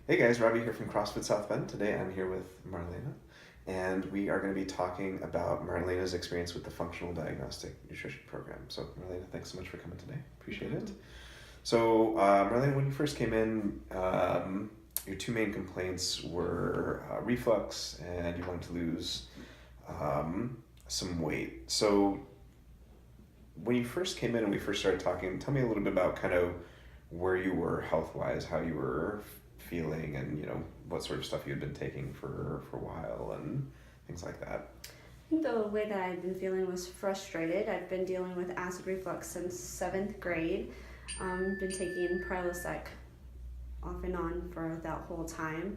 Hey guys, Robbie here from CrossFit South Bend. Today I'm here with Marlana, and we are going to be talking about Marlana's experience with the Functional Diagnostic Nutrition program. So, Marlana, thanks so much for coming today. Appreciate it. So, Marlana, when you first came in, your two main complaints were reflux, and you wanted to lose some weight. So, when you first came in and we first started talking, tell me a little bit about kind of where you were health-wise, how you were feeling, and what sort of stuff you had been taking for a while and things like that. I think the way that I've been feeling was frustrated. I've been dealing with acid reflux since 7th grade. Been taking Prilosec off and on for that whole time.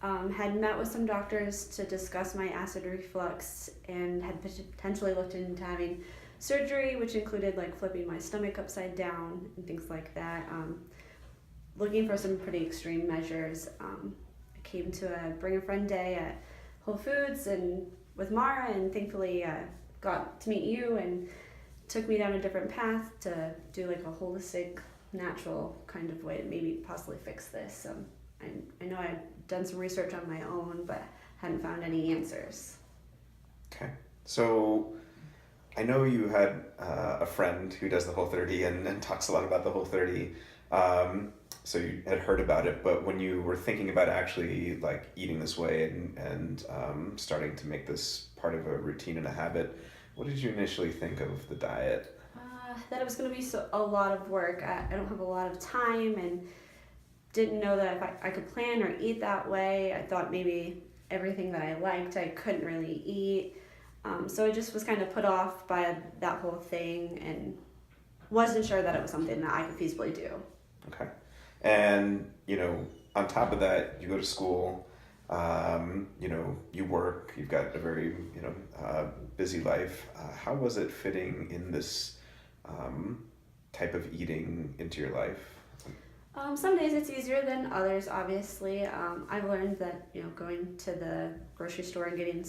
Had met with some doctors to discuss my acid reflux and had potentially looked into having surgery, which included like flipping my stomach upside down and things like that. Looking for some pretty extreme measures. I came to a Bring a Friend Day at Whole Foods and with Mara, and thankfully got to meet you and took me down a different path to do like a holistic, natural kind of way to maybe possibly fix this. I know I'd done some research on my own, but hadn't found any answers. Okay, so I know you had a friend who does the Whole30 and talks a lot about the Whole30. So you had heard about it, but when you were thinking about actually like eating this way and starting to make this part of a routine and a habit, what did you initially think of the diet? That it was going to be a lot of work. I don't have a lot of time and didn't know that if I could plan or eat that way. I thought maybe everything that I liked I couldn't really eat. So I just was kind of put off by that whole thing and wasn't sure that it was something that I could feasibly do. Okay. And, on top of that, you go to school, you work, you've got a very, busy life. How was it fitting in this type of eating into your life? Some days it's easier than others, obviously. I've learned that, going to the grocery store and getting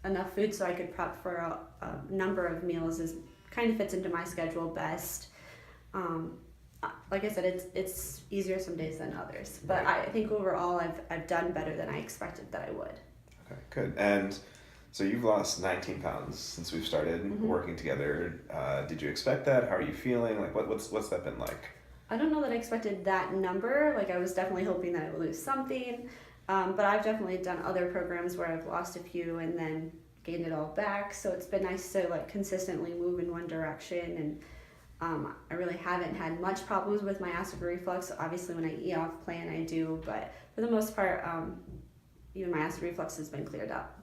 enough food so I could prep for a number of meals kind of fits into my schedule best. Like I said, it's easier some days than others, but Right. I think overall I've done better than I expected that I would. Okay, good. And so you've lost 19 pounds since we've started working together. Did you expect that? How are you feeling? Like, what's that been like? I don't know that I expected that number. Like I was definitely hoping that I would lose something, but I've definitely done other programs where I've lost a few and then gained it all back. So it's been nice to like consistently move in one direction, and I really haven't had much problems with my acid reflux. Obviously, when I eat off plan, I do, but for the most part, even my acid reflux has been cleared up.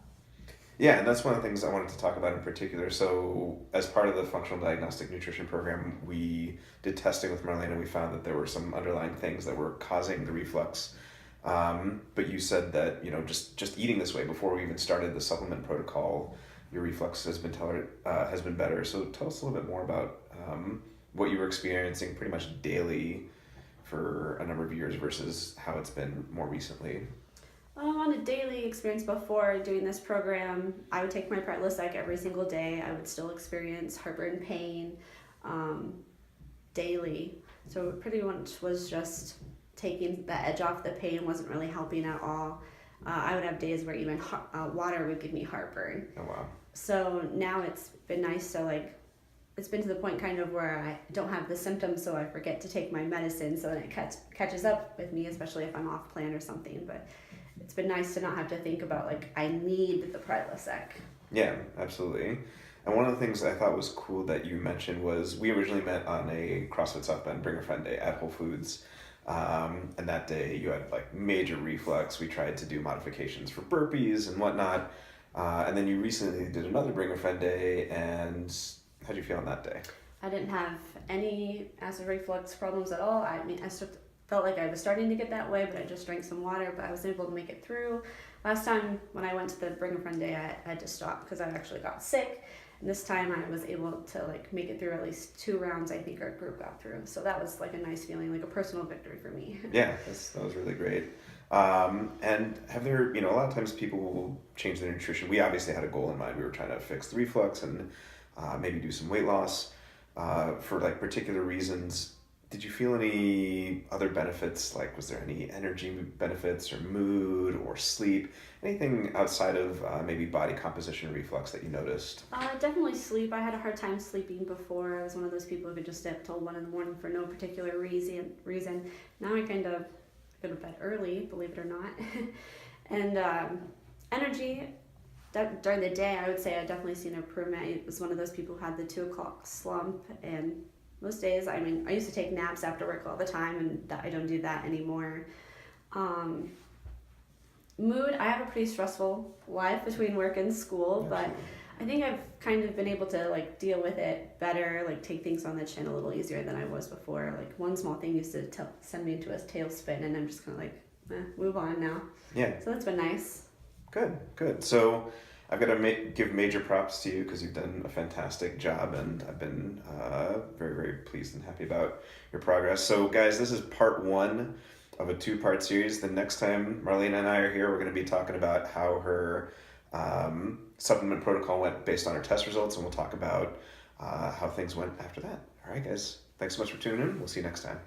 Yeah, and that's one of the things I wanted to talk about in particular. So, as part of the Functional Diagnostic Nutrition program, we did testing with Marlana. We found that there were some underlying things that were causing the reflux. But you said that just eating this way before we even started the supplement protocol, your reflux has been better. So, tell us a little bit more about what you were experiencing pretty much daily for a number of years versus how it's been more recently. On a daily experience before doing this program, I would take my Prilosec every single day. I would still experience heartburn pain daily. So it pretty much was just taking the edge off the pain, wasn't really helping at all. I would have days where even water would give me heartburn. Oh, wow. So now it's been nice to it's been to the point kind of where I don't have the symptoms, so I forget to take my medicine, so then it catches up with me, especially if I'm off plan or something. But it's been nice to not have to think about I need the Prilosec. Yeah, absolutely. And one of the things I thought was cool that you mentioned was we originally met on a CrossFit South Bend Bring a Friend Day at Whole Foods. And that day you had major reflux. We tried to do modifications for burpees and whatnot. And then you recently did another Bring a Friend Day, and how'd you feel on that day? I didn't have any acid reflux problems at all. I mean, felt like I was starting to get that way, but I just drank some water, but I was able to make it through. Last time when I went to the Bring a Friend Day, I had to stop because I actually got sick. And this time I was able to make it through at least 2 rounds. I think our group got through. So that was a nice feeling, a personal victory for me. Yeah, that was really great. And have there, a lot of times people will change their nutrition. We obviously had a goal in mind. We were trying to fix the reflux and maybe do some weight loss for particular reasons. Did you feel any other benefits? Like, was there any energy benefits or mood or sleep? Anything outside of maybe body composition reflux that you noticed? Definitely sleep. I had a hard time sleeping before. I was one of those people who could just stay up till 1 in the morning for no particular reason. Now I kind of go to bed early, believe it or not. And energy, during the day, I would say I definitely seen an improvement. I was one of those people who had the 2 o'clock slump, and most days, I mean, I used to take naps after work all the time, and I don't do that anymore. Mood, I have a pretty stressful life between work and school, but I think I've kind of been able to like deal with it better, like take things on the chin a little easier than I was before. Like one small thing used to send me into a tailspin, and I'm just kind of like, move on now. Yeah. So that's been nice. Good. So I've got to give major props to you because you've done a fantastic job, and I've been very, very pleased and happy about your progress. So guys, this is part 1 of a 2-part series. The next time Marlena and I are here, we're going to be talking about how her supplement protocol went based on her test results, and we'll talk about how things went after that. All right, guys. Thanks so much for tuning in. We'll see you next time.